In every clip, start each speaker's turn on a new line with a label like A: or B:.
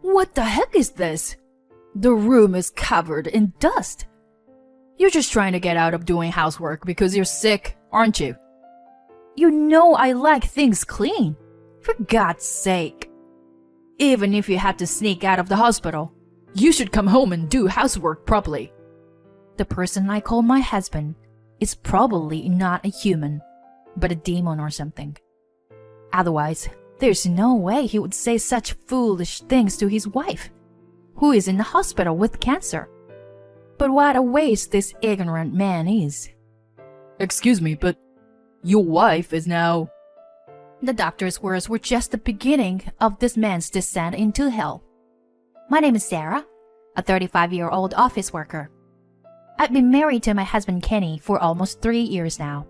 A: What the heck is this? The room is covered in dust. You're just trying to get out of doing housework because you're sick, aren't you? You know I like things clean. For God's sake. Even if you had to sneak out of the hospital, you should come home and do housework properly. The person I call my husband is probably not a human, but a demon or something. Otherwise, there's no way he would say such foolish things to his wife, who is in the hospital with cancer. But what a waste this ignorant man is. Excuse me, but your wife is now... The doctor's words were just the beginning of this man's descent into hell. My name is Sarah, a 35-year-old office worker. I've been married to my husband Kenny for almost 3 years now.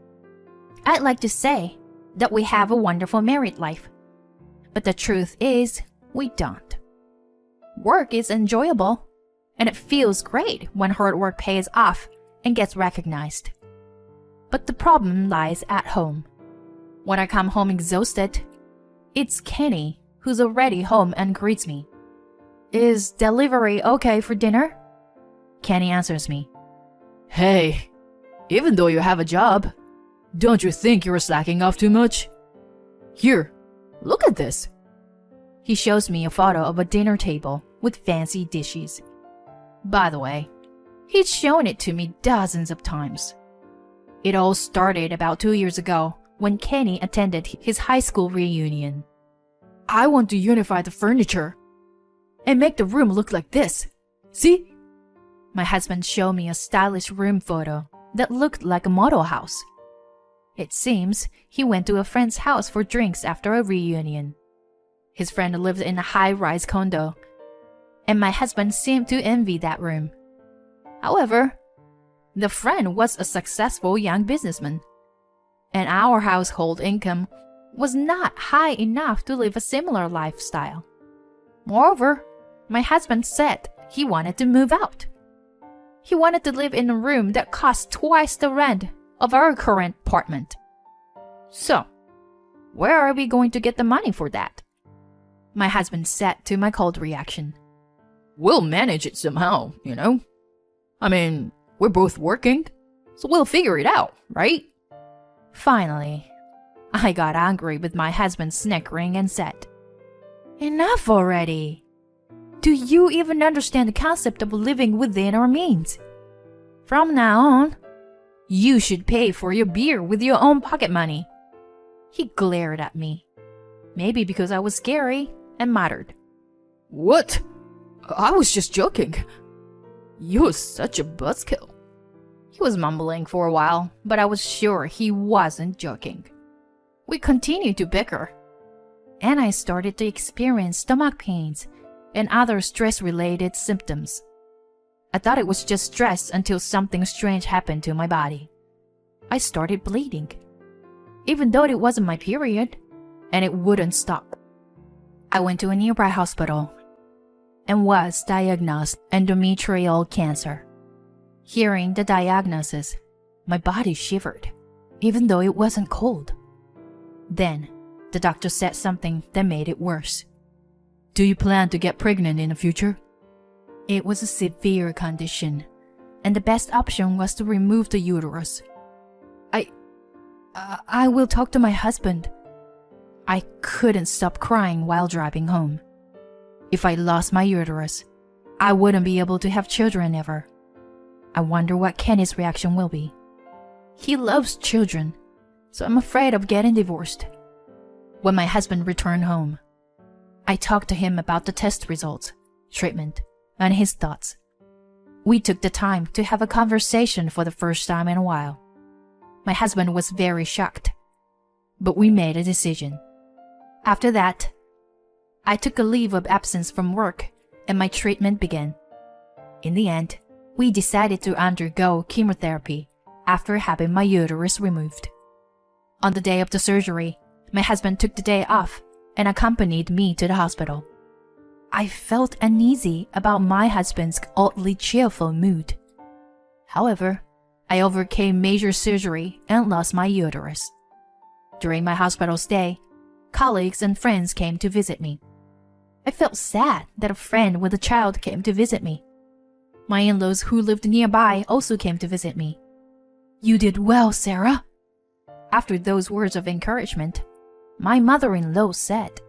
A: I'd like to say that we have a wonderful married life. But the truth is, we don't. Work is enjoyable, and it feels great when hard work pays off and gets recognized. But the problem lies at home. When I come home exhausted, it's Kenny who's already home and greets me. Is delivery okay for dinner? Kenny answers me. Hey, even though you have a job, don't you think you're slacking off too much? Here, look at this. He shows me a photo of a dinner table with fancy dishes. By the way, he's shown it to me dozens of times. It all started about 2 years ago when Kenny attended his high school reunion. I want to unify the furniture and make the room look like this. See? My husband showed me a stylish room photo that looked like a model house. It seems he went to a friend's house for drinks after a reunion. His friend lived in a high-rise condo, and my husband seemed to envy that room. However, the friend was a successful young businessman, and our household income was not high enough to live a similar lifestyle. Moreover, my husband said he wanted to move out. He wanted to live in a room that cost twice the rent of our current apartment. So, where are we going to get the money for that? My husband said to my cold reaction. We'll manage it somehow, you know? I mean, we're both working, so we'll figure it out, right? Finally, I got angry with my husband snickering and said, Enough already! Do you even understand the concept of living within our means? From now on, you should pay for your beer with your own pocket money. He glared at me, maybe because I was scary, and muttered, What? I was just joking. You're such a buzzkill. He was mumbling for a while, but I was sure he wasn't joking. We continued to bicker, and I started to experience stomach pains and other stress-related symptoms. I thought it was just stress until something strange happened to my body. I started bleeding, even though it wasn't my period, and it wouldn't stop. I went to a nearby hospital and was diagnosed endometrial cancer. Hearing the diagnosis, my body shivered, even though it wasn't cold. Then, the doctor said something that made it worse. Do you plan to get pregnant in the future? It was a severe condition, and the best option was to remove the uterus. I will talk to my husband. I couldn't stop crying while driving home. If I lost my uterus, I wouldn't be able to have children ever. I wonder what Kenny's reaction will be. He loves children, so I'm afraid of getting divorced. When my husband returned home, I talked to him about the test results, treatment, and his thoughts. We took the time to have a conversation for the first time in a while. My husband was very shocked, but we made a decision. After that, I took a leave of absence from work and my treatment began. In the end, we decided to undergo chemotherapy after having my uterus removed. On the day of the surgery, my husband took the day off and accompanied me to the hospital. I felt uneasy about my husband's oddly cheerful mood. However, I overcame major surgery and lost my uterus. During my hospital stay, colleagues and friends came to visit me. I felt sad that a friend with a child came to visit me. My in-laws who lived nearby also came to visit me. "You did well, Sarah." After those words of encouragement, my mother-in-law said,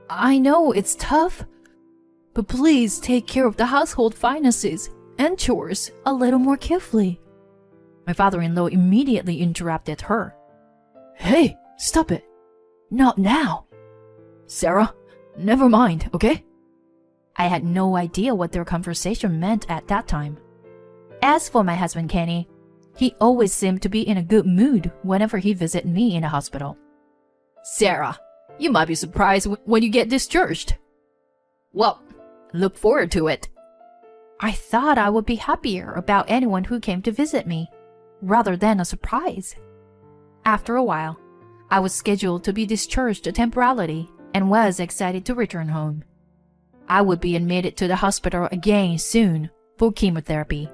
A: "I know it's tough, but please take care of the household finances and chores a little more carefully." My father-in-law immediately interrupted her. "Hey, stop it. Not now. Sarah, never mind, okay?" I had no idea what their conversation meant at that time. As for my husband Kenny, he always seemed to be in a good mood whenever he visited me in a hospital. "Sarah, you might be surprised when you get discharged." "Well, look forward to it." I thought I would be happier about anyone who came to visit me, rather than a surprise. After a while, I was scheduled to be discharged temporarily and was excited to return home. I would be admitted to the hospital again soon for chemotherapy.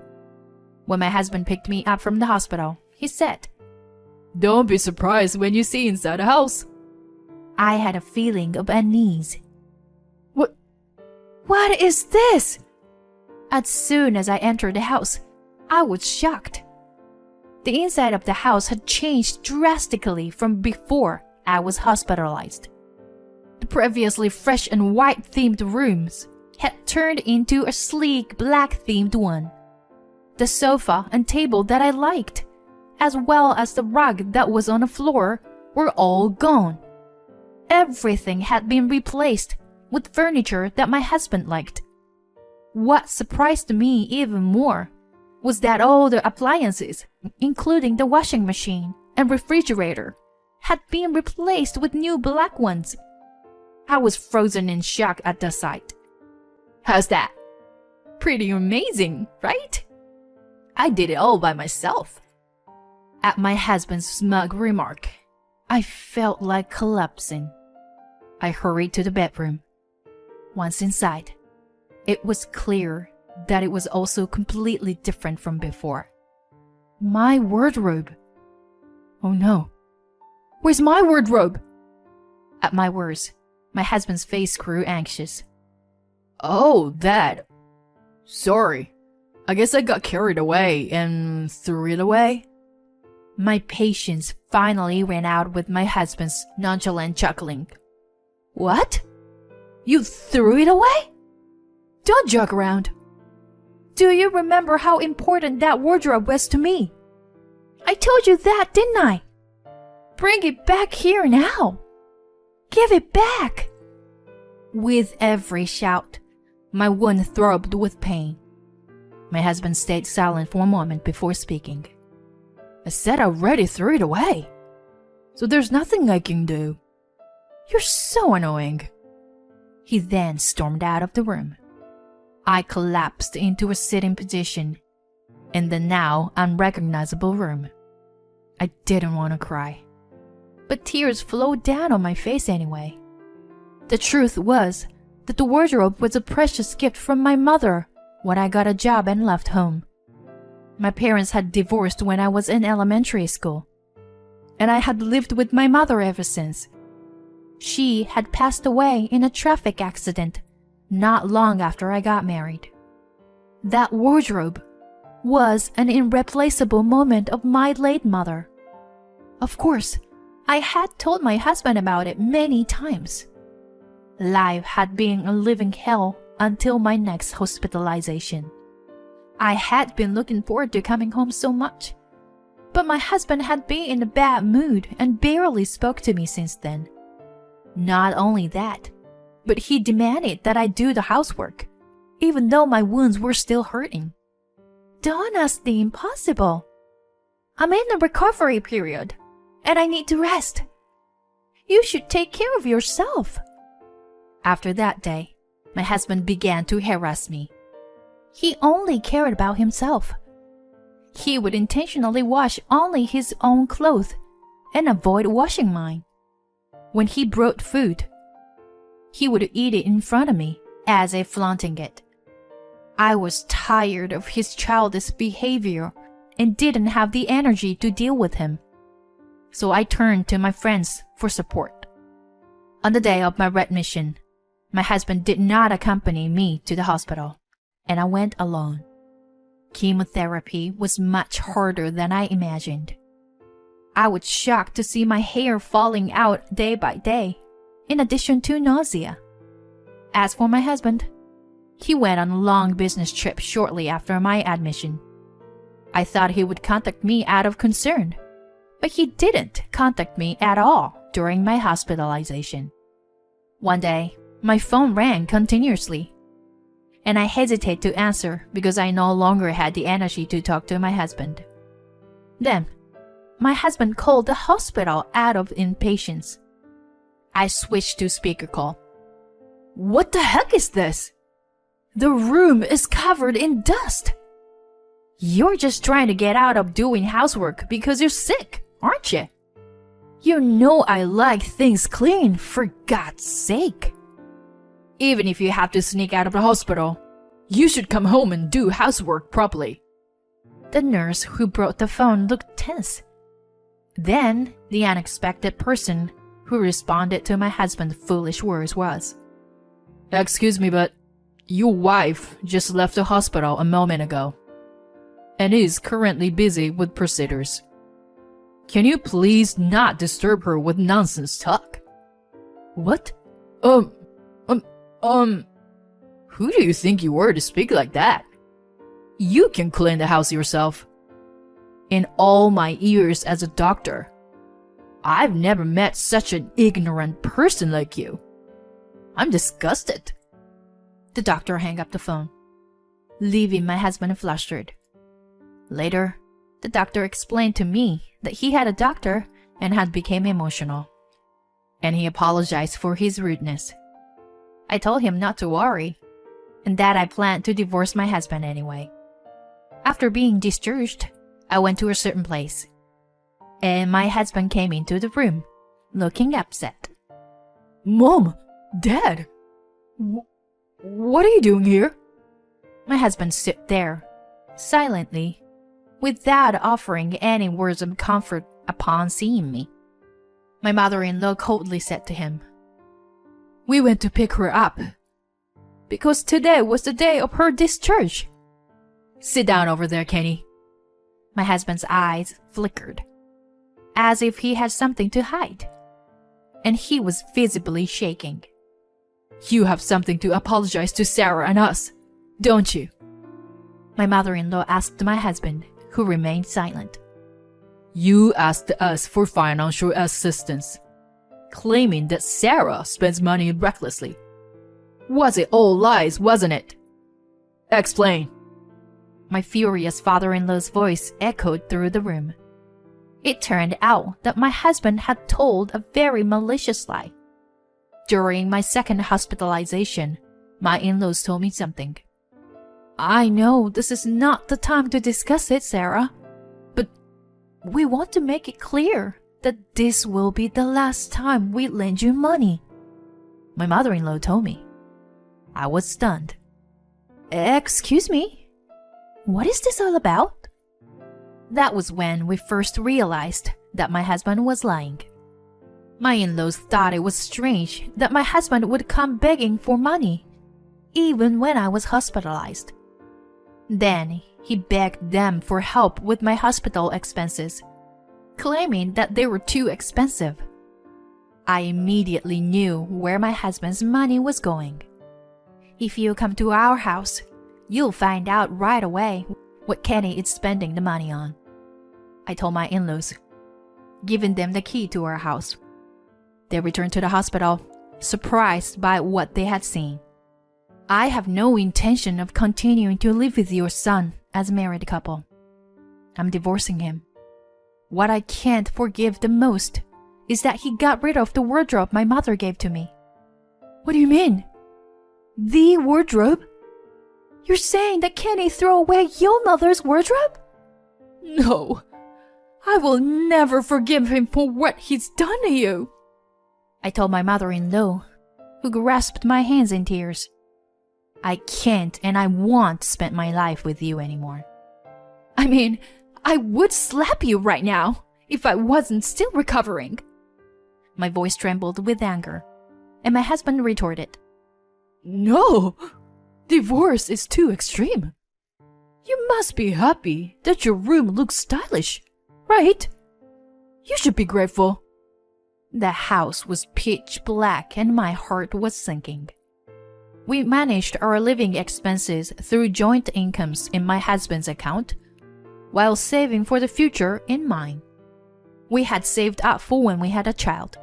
A: When my husband picked me up from the hospital, he said, "Don't be surprised when you see inside the house." I had a feeling of unease. What is this?" As soon as I entered the house, I was shocked. The inside of the house had changed drastically from before I was hospitalized. The previously fresh and white-themed rooms had turned into a sleek black-themed one. The sofa and table that I liked, as well as the rug that was on the floor, were all gone. Everything had been replaced with furniture that my husband liked. What surprised me even more was that all the appliances, including the washing machine and refrigerator, had been replaced with new black ones. I was frozen in shock at the sight. "How's that? Pretty amazing, right? I did it all by myself." At my husband's smug remark, I felt like collapsing. I hurried to the bedroom. Once inside, it was clear that it was also completely different from before. My wardrobe. Oh no. Where's my wardrobe? At my words, my husband's face grew anxious. "Oh, that. Sorry. I guess I got carried away and threw it away." My patience finally ran out with my husband's nonchalant chuckling. "What? You threw it away? Don't joke around. Do you remember how important that wardrobe was to me? I told you that, didn't I? Bring it back here now. Give it back." With every shout, my wound throbbed with pain. My husband stayed silent for a moment before speaking. "I said I already threw it away, so there's nothing I can do. You're so annoying." He then stormed out of the room. I collapsed into a sitting position in the now unrecognizable room. I didn't want to cry, but tears flowed down on my face anyway. The truth was that the wardrobe was a precious gift from my mother when I got a job and left home. My parents had divorced when I was in elementary school, and I had lived with my mother ever since. She had passed away in a traffic accident not long after I got married. That wardrobe was an irreplaceable moment of my late mother. Of course, I had told my husband about it many times. Life had been a living hell until my next hospitalization. I had been looking forward to coming home so much, but my husband had been in a bad mood and barely spoke to me since then. Not only that, but he demanded that I do the housework, even though my wounds were still hurting. Don't ask the impossible. I'm in a recovery period, and I need to rest. You should take care of yourself. After that day, my husband began to harass me. He only cared about himself. He would intentionally wash only his own clothes and avoid washing mine. When he brought food, he would eat it in front of me as if flaunting it. I was tired of his childish behavior and didn't have the energy to deal with him. So I turned to my friends for support. On the day of my readmission, My husband did not accompany me to the hospital, and I went alone. Chemotherapy was much harder than I imagined. I was shocked to see my hair falling out day by day, in addition to nausea. As for my husband, he went on a long business trip shortly after my admission. I thought he would contact me out of concern, but he didn't contact me at all during my hospitalization. One day, my phone rang continuously, and I hesitated to answer because I no longer had the energy to talk to my husband. Then, my husband called the hospital out of impatience. I switched to speaker call. What the heck is this? The room is covered in dust. You're just trying to get out of doing housework because you're sick, aren't you? You know I like things clean, for God's sake. Even if you have to sneak out of the hospital, you should come home and do housework properly. The nurse who brought the phone looked tense. Then, the unexpected person who responded to my husband's foolish words was, Excuse me, but your wife just left the hospital a moment ago and is currently busy with procedures. Can you please not disturb her with nonsense talk? What? Who do you think you were to speak like that? You can clean the house yourself. In all my years as a doctor, I've never met such an ignorant person like you. I'm disgusted. The doctor hung up the phone, leaving my husband flustered. Later, the doctor explained to me that he had a doctor and had become emotional, and he apologized for his rudeness. I told him not to worry, and that I planned to divorce my husband anyway. After being discharged, I went to a certain place, and my husband came into the room, looking upset. Mom, Dad, what are you doing here? My husband stood there, silently, without offering any words of comfort upon seeing me. My mother-in-law coldly said to him, We went to pick her up, because today was the day of her discharge. Sit down over there, Kenny. My husband's eyes flickered, as if he had something to hide, and he was visibly shaking. You have something to apologize to Sarah and us, don't you? My mother-in-law asked my husband, who remained silent. You asked us for financial assistance, claiming that Sarah spends money recklessly. Was it all lies, wasn't it? Explain. My furious father-in-law's voice echoed through the room. It turned out that my husband had told a very malicious lie. During my second hospitalization, my in-laws told me something. I know this is not the time to discuss it, Sarah, but we want to make it clear that this will be the last time we lend you money. My mother-in-law told me. I was stunned. Excuse me? What is this all about? That was when we first realized that my husband was lying. My in-laws thought it was strange that my husband would come begging for money, even when I was hospitalized. Then he begged them for help with my hospital expenses, claiming that they were too expensive. I immediately knew where my husband's money was going. If you come to our house, you'll find out right away what Kenny is spending the money on. I told my in-laws, giving them the key to our house. They returned to the hospital, surprised by what they had seen. I have no intention of continuing to live with your son as a married couple. I'm divorcing him. What I can't forgive the most is that he got rid of the wardrobe my mother gave to me. What do you mean? The wardrobe? You're saying that Kenny threw away your mother's wardrobe? No, I will never forgive him for what he's done to you. I told my mother-in-law, who grasped my hands in tears. I can't and I won't spend my life with you anymore. I mean, I would slap you right now if I wasn't still recovering. My voice trembled with anger, and my husband retorted. No, divorce is too extreme. You must be happy that your room looks stylish, right? You should be grateful. The house was pitch black and my heart was sinking. We managed our living expenses through joint incomes in my husband's account, while saving for the future in mine. We had saved up for when we had a child.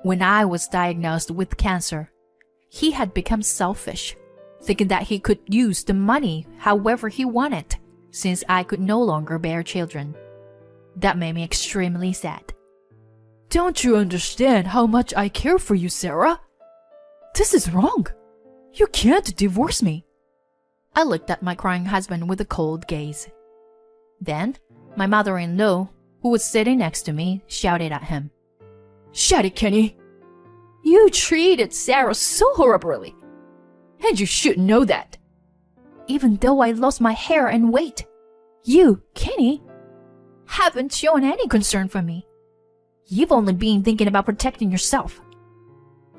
A: When I was diagnosed with cancer, he had become selfish, thinking that he could use the money however he wanted, since I could no longer bear children. That made me extremely sad. Don't you understand how much I care for you, Sarah? This is wrong. You can't divorce me. I looked at my crying husband with a cold gaze. Then, my mother-in-law, who was sitting next to me, shouted at him. Shut it, Kenny. You treated Sarah so horribly. And you should know that. Even though I lost my hair and weight, you, Kenny, haven't shown any concern for me. You've only been thinking about protecting yourself.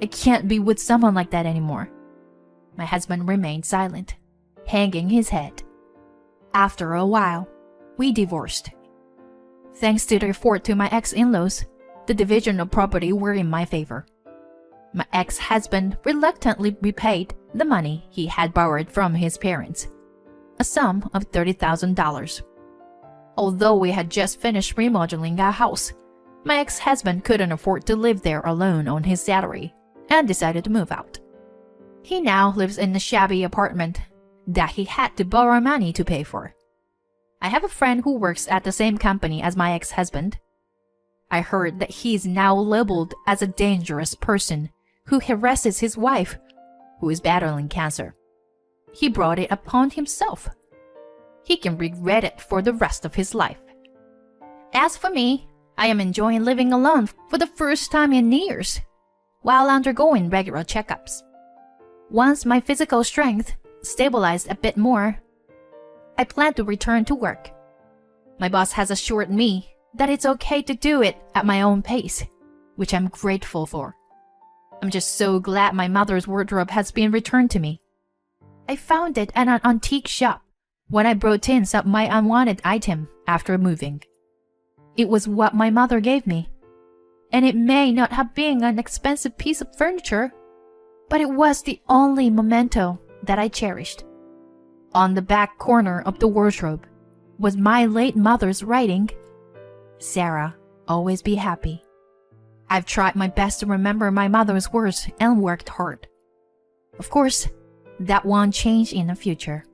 A: I can't be with someone like that anymore. My husband remained silent, hanging his head. After a while, we divorced. Thanks to the effort to my ex-in-laws, the division of property were in my favor. My ex-husband reluctantly repaid the money he had borrowed from his parents, a sum of $30,000. Although we had just finished remodeling our house, my ex-husband couldn't afford to live there alone on his salary and decided to move out. He now lives in a shabby apartment that he had to borrow money to pay for. I have a friend who works at the same company as my ex-husband. I heard that he is now labeled as a dangerous person who harasses his wife, who is battling cancer. He brought it upon himself. He can regret it for the rest of his life. As for me, I am enjoying living alone for the first time in years, while undergoing regular checkups. Once my physical strength stabilized a bit more, I plan to return to work. My boss has assured me that it's okay to do it at my own pace, which I'm grateful for. I'm just so glad my mother's wardrobe has been returned to me. I found it at an antique shop when I brought in some of my unwanted item after moving. It was what my mother gave me, and it may not have been an expensive piece of furniture, but it was the only memento that I cherished. On the back corner of the wardrobe was my late mother's writing, Sarah, always be happy. I've tried my best to remember my mother's words and worked hard. Of course, that won't change in the future.